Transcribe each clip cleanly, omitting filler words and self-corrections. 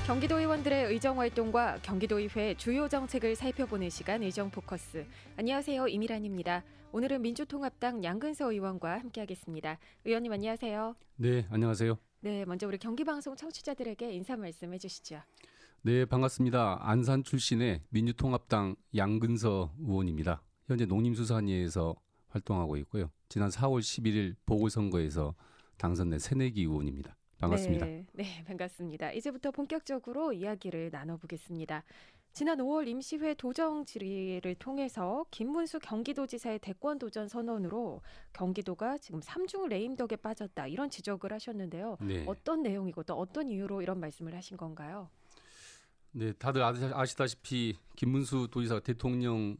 경기도 의원들의 의정활동과 경기도의회 주요 정책을 살펴보는 시간 의정포커스. 안녕하세요. 이미란입니다. 오늘은 민주통합당 양근서 의원과 함께하겠습니다. 의원님 안녕하세요. 네, 안녕하세요. 네, 먼저 우리 경기방송 청취자들에게 인사 말씀해 주시죠. 네, 반갑습니다. 안산 출신의 민주통합당 양근서 의원입니다. 현재 농림수산위에서 활동하고 있고요. 지난 4월 11일 보궐선거에서 당선된 새내기 의원입니다. 반갑습니다. 네, 반갑습니다. 이제부터 본격적으로 이야기를 나눠보겠습니다. 지난 5월 임시회 도정 질의를 통해서 김문수 경기도지사의 대권 도전 선언으로 경기도가 지금 3중 레임덕에 빠졌다 이런 지적을 하셨는데요. 네. 어떤 내용이고 또 어떤 이유로 이런 말씀을 하신 건가요? 네, 다들 아시다시피 김문수 도지사가 대통령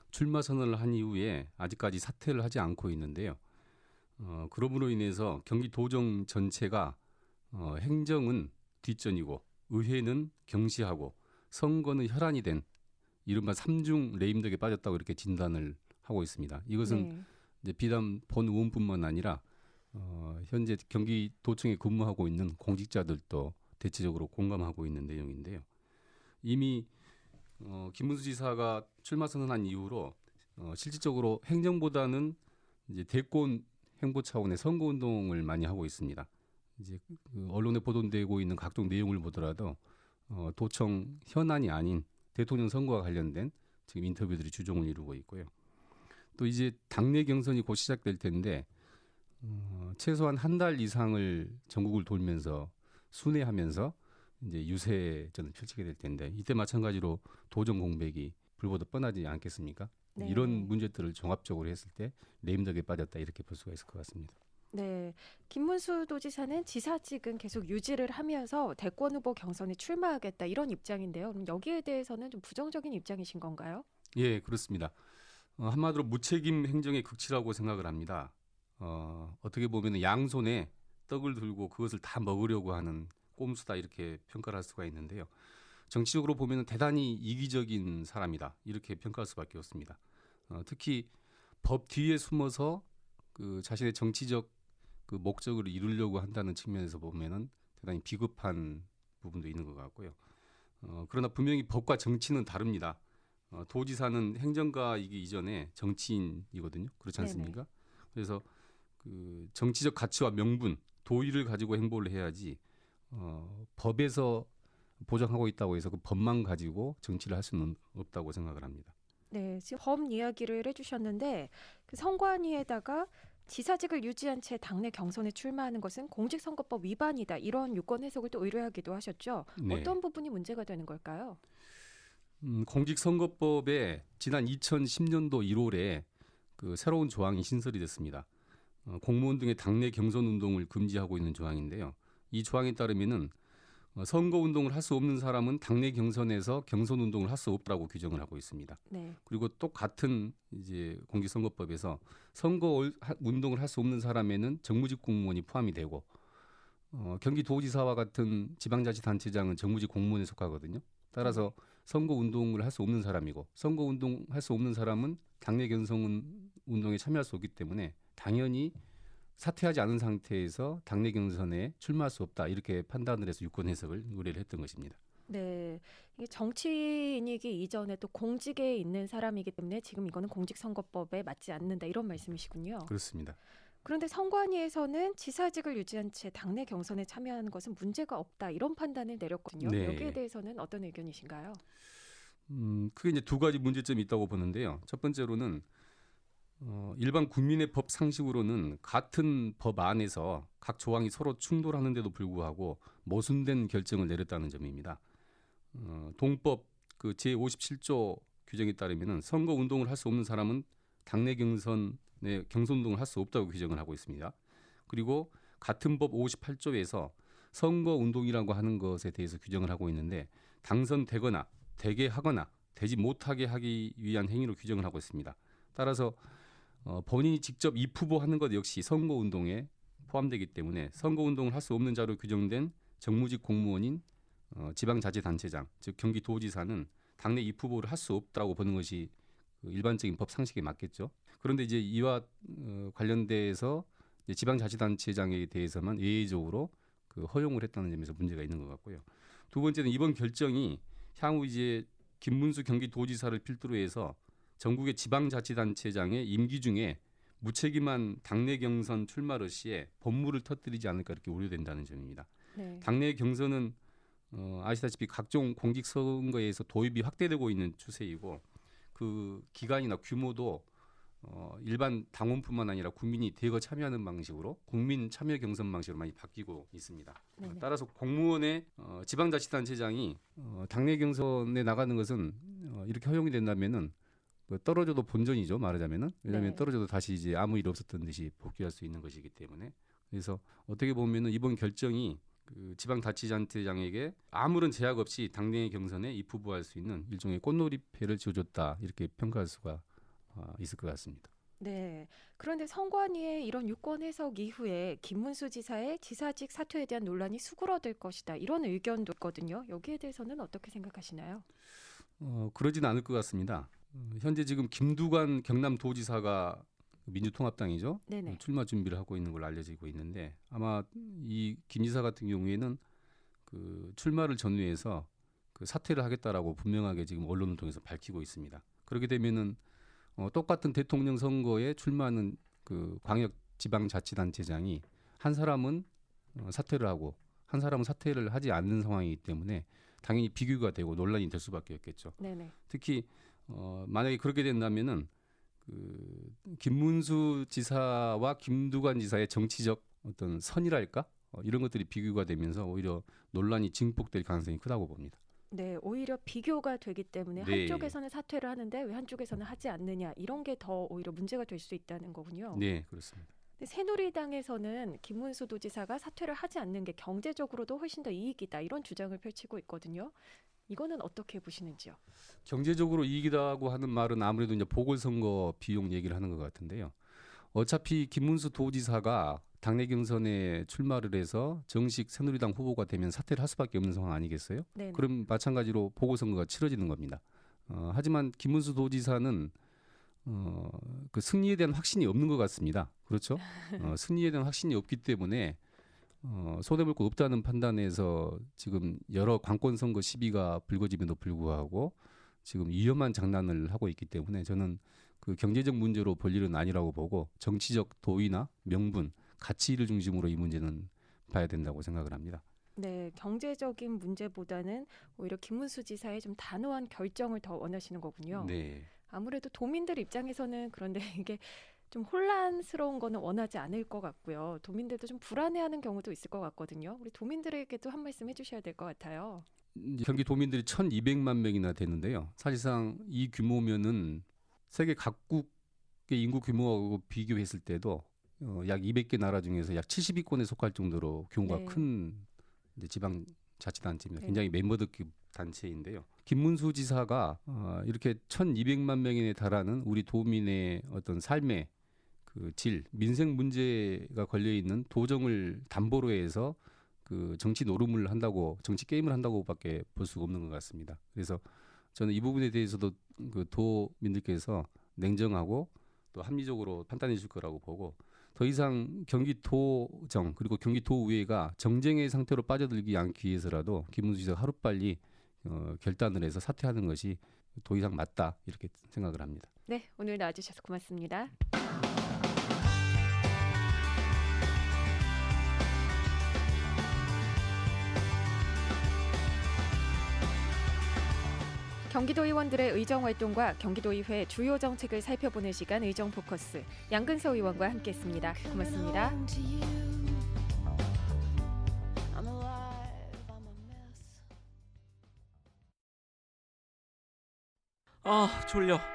출마 선언을 한 이후에 아직까지 사퇴를 하지 않고 있는데요. 그럼으로 인해서 경기도정 전체가 행정은 뒷전이고 의회는 경시하고 선거는 혈안이 된 이른바 3중 레임덕에 빠졌다고 이렇게 진단을 하고 있습니다. 이것은 이제 비단 본 의원뿐만 아니라 현재 경기도청에 근무하고 있는 공직자들도 대체적으로 공감하고 있는 내용인데요. 이미 김문수 지사가 출마 선언한 이후로 실질적으로 행정보다는 이제 대권 행보 차원의 선거 운동을 많이 하고 있습니다. 이제 언론에 보도되고 있는 각종 내용을 보더라도 도청 현안이 아닌 대통령 선거와 관련된 지금 인터뷰들이 주종을 이루고 있고요. 또 이제 당내 경선이 곧 시작될 텐데 최소한 한 달 이상을 전국을 돌면서 순회하면서 이제 유세전을 펼치게 될 텐데 이때 마찬가지로 도정 공백이 불보듯 뻔하지 않겠습니까? 네. 이런 문제들을 종합적으로 했을 때 레임덕에 빠졌다 이렇게 볼 수가 있을 것 같습니다. 네, 김문수 도지사는 지사직은 계속 유지를 하면서 대권 후보 경선에 출마하겠다 이런 입장인데요. 그럼 여기에 대해서는 좀 부정적인 입장이신 건가요? 예, 그렇습니다. 한마디로 무책임 행정의 극치라고 생각을 합니다. 어떻게 보면 양손에 떡을 들고 그것을 다 먹으려고 하는 꼼수다 이렇게 평가를 할 수가 있는데요. 정치적으로 보면 대단히 이기적인 사람이다 이렇게 평가할 수밖에 없습니다. 특히 법 뒤에 숨어서 그 자신의 정치적 그 목적을 이루려고 한다는 측면에서 보면은 대단히 비겁한 부분도 있는 것 같고요. 그러나 분명히 법과 정치는 다릅니다. 도지사는 행정가이기 이전에 정치인이거든요. 그렇지 않습니까? 네네. 그래서 그 정치적 가치와 명분, 도의를 가지고 행보를 해야지 법에서 보장하고 있다고 해서 그 법만 가지고 정치를 할 수는 없다고 생각을 합니다. 네, 지금 법 이야기를 해주셨는데 그 선관위에다가 지사직을 유지한 채 당내 경선에 출마하는 것은 공직선거법 위반이다. 이런 유권 해석을 또 의뢰하기도 하셨죠. 네. 어떤 부분이 문제가 되는 걸까요? 공직선거법에 지난 2010년도 1월에 그 새로운 조항이 신설이 됐습니다. 공무원 등의 당내 경선 운동을 금지하고 있는 조항인데요. 이 조항에 따르면은 선거 운동을 할 수 없는 사람은 당내 경선에서 경선 운동을 할 수 없다고 규정을 하고 있습니다. 네. 그리고 또 같은 이제 공직선거법에서 선거 운동을 할 수 없는 사람에는 정무직 공무원이 포함이 되고 경기도지사와 같은 지방자치단체장은 정무직 공무원에 속하거든요. 따라서 선거 운동을 할 수 없는 사람이고 선거 운동 할 수 없는 사람은 당내 경선 운동에 참여할 수 없기 때문에 당연히 사퇴하지 않은 상태에서 당내 경선에 출마할 수 없다 이렇게 판단을 해서 유권 해석을 의뢰를 했던 것입니다. 네, 이게 정치인이기 이전에 또 공직에 있는 사람이기 때문에 지금 이거는 공직선거법에 맞지 않는다 이런 말씀이시군요. 그렇습니다. 그런데 선관위에서는 지사직을 유지한 채 당내 경선에 참여하는 것은 문제가 없다 이런 판단을 내렸거든요. 네. 여기에 대해서는 어떤 의견이신가요? 크게 이제 두 가지 문제점이 있다고 보는데요. 첫 번째로는 일반 국민의 법 상식으로는 같은 법 안에서 각 조항이 서로 충돌하는데도 불구하고 모순된 결정을 내렸다는 점입니다. 동법 그 제57조 규정에 따르면은 선거 운동을 할 수 없는 사람은 당내 경선에 경선 운동을 할 수 없다고 규정을 하고 있습니다. 그리고 같은 법 58조에서 선거 운동이라고 하는 것에 대해서 규정을 하고 있는데 당선되거나 되게 하거나 되지 못하게 하기 위한 행위로 규정을 하고 있습니다. 따라서 본인이 직접 입후보하는 것 역시 선거운동에 포함되기 때문에 선거운동을 할 수 없는 자로 규정된 정무직 공무원인 지방자치단체장 즉 경기도지사는 당내 입후보를 할 수 없다고 보는 것이 일반적인 법 상식에 맞겠죠. 그런데 이제 이와 관련돼서 지방자치단체장에 대해서만 예외적으로 그 허용을 했다는 점에서 문제가 있는 것 같고요. 두 번째는 이번 결정이 향후 이제 김문수 경기도지사를 필두로 해서 전국의 지방자치단체장의 임기 중에 무책임한 당내 경선 출마를 시에 법무를 터뜨리지 않을까 이렇게 우려된다는 점입니다. 네. 당내 경선은 아시다시피 각종 공직선거에서 도입이 확대되고 있는 추세이고 그 기간이나 규모도 일반 당원뿐만 아니라 국민이 대거 참여하는 방식으로 국민 참여 경선 방식으로 많이 바뀌고 있습니다. 네네. 따라서 공무원의 지방자치단체장이 당내 경선에 나가는 것은 이렇게 허용이 된다면은 떨어져도 본전이죠, 말하자면은. 왜냐하면 네. 떨어져도 다시 이제 아무 일 없었던 듯이 복귀할 수 있는 것이기 때문에. 그래서 어떻게 보면은 이번 결정이 그 지방자치단체장에게 아무런 제약 없이 당내 경선에 입후보할 수 있는 일종의 꽃놀이패를 쥐어줬다 이렇게 평가할 수가 있을 것 같습니다. 네. 그런데 선관위의 이런 유권 해석 이후에 김문수 지사의 지사직 사퇴에 대한 논란이 수그러들 것이다. 이런 의견도 있거든요. 여기에 대해서는 어떻게 생각하시나요? 그러진 않을 것 같습니다. 현재 지금 김두관 경남도지사가 민주통합당이죠. 네네. 출마 준비를 하고 있는 걸로 알려지고 있는데 아마 이 김 지사 같은 경우에는 그 출마를 전후해서 그 사퇴를 하겠다라고 분명하게 지금 언론을 통해서 밝히고 있습니다. 그렇게 되면은 똑같은 대통령 선거에 출마하는 그 광역 지방자치단체장이 한 사람은 사퇴를 하고 한 사람은 사퇴를 하지 않는 상황이기 때문에 당연히 비교가 되고 논란이 될 수밖에 없겠죠. 네네. 특히 만약에 그렇게 된다면은 그 김문수 지사와 김두관 지사의 정치적 어떤 선이랄까 이런 것들이 비교가 되면서 오히려 논란이 증폭될 가능성이 크다고 봅니다. 네, 오히려 비교가 되기 때문에 네. 한쪽에서는 사퇴를 하는데 왜 한쪽에서는 하지 않느냐 이런 게 더 오히려 문제가 될 수 있다는 거군요. 네, 그렇습니다. 근데 새누리당에서는 김문수 도지사가 사퇴를 하지 않는 게 경제적으로도 훨씬 더 이익이다 이런 주장을 펼치고 있거든요. 이거는 어떻게 보시는지요? 경제적으로 이익이라고 하는 말은 아무래도 이제 보궐선거 비용 얘기를 하는 것 같은데요. 어차피 김문수 도지사가 당내 경선에 출마를 해서 정식 새누리당 후보가 되면 사퇴를 할 수밖에 없는 상황 아니겠어요? 네. 그럼 마찬가지로 보궐선거가 치러지는 겁니다. 하지만 김문수 도지사는 그 승리에 대한 확신이 없는 것 같습니다. 그렇죠? 승리에 대한 확신이 없기 때문에 손해볼 거 없다는 판단에서 지금 여러 관권 선거 시비가 불거짐에도 불구하고 지금 위험한 장난을 하고 있기 때문에 저는 그 경제적 문제로 볼 일은 아니라고 보고 정치적 도의나 명분, 가치를 중심으로 이 문제는 봐야 된다고 생각을 합니다. 네, 경제적인 문제보다는 오히려 김문수 지사의 좀 단호한 결정을 더 원하시는 거군요. 네. 아무래도 도민들 입장에서는 그런데 이게 좀 혼란스러운 거는 원하지 않을 것 같고요. 도민들도 좀 불안해하는 경우도 있을 것 같거든요. 우리 도민들에게도 한 말씀 해주셔야 될 것 같아요. 이제 경기 도민들이 1,200만 명이나 되는데요. 사실상 이 규모면은 세계 각국의 인구 규모하고 비교했을 때도 약 200개 나라 중에서 약 70위권에 속할 정도로 규모가 네. 큰 이제 지방 자치단체입니다. 네. 굉장히 멤버드급 단체인데요. 김문수 지사가 이렇게 1,200만 명에 달하는 우리 도민의 어떤 삶의 그 질, 민생 문제가 걸려 있는 도정을 담보로 해서 그 정치 노름을 한다고, 정치 게임을 한다고밖에 볼 수가 없는 것 같습니다. 그래서 저는 이 부분에 대해서도 그 도민들께서 냉정하고 또 합리적으로 판단해 줄 거라고 보고, 더 이상 경기도정 그리고 경기도의회가 정쟁의 상태로 빠져들지 않기 위해서라도 김문수 지사가 하루빨리 결단을 해서 사퇴하는 것이 더 이상 맞다 이렇게 생각을 합니다. 네, 오늘 나와주셔서 고맙습니다. 경기도 의원들의 의정활동과 경기도의회 주요 정책을 살펴보는 시간 의정포커스, 양근서 의원과 함께했습니다. 고맙습니다. 아 졸려.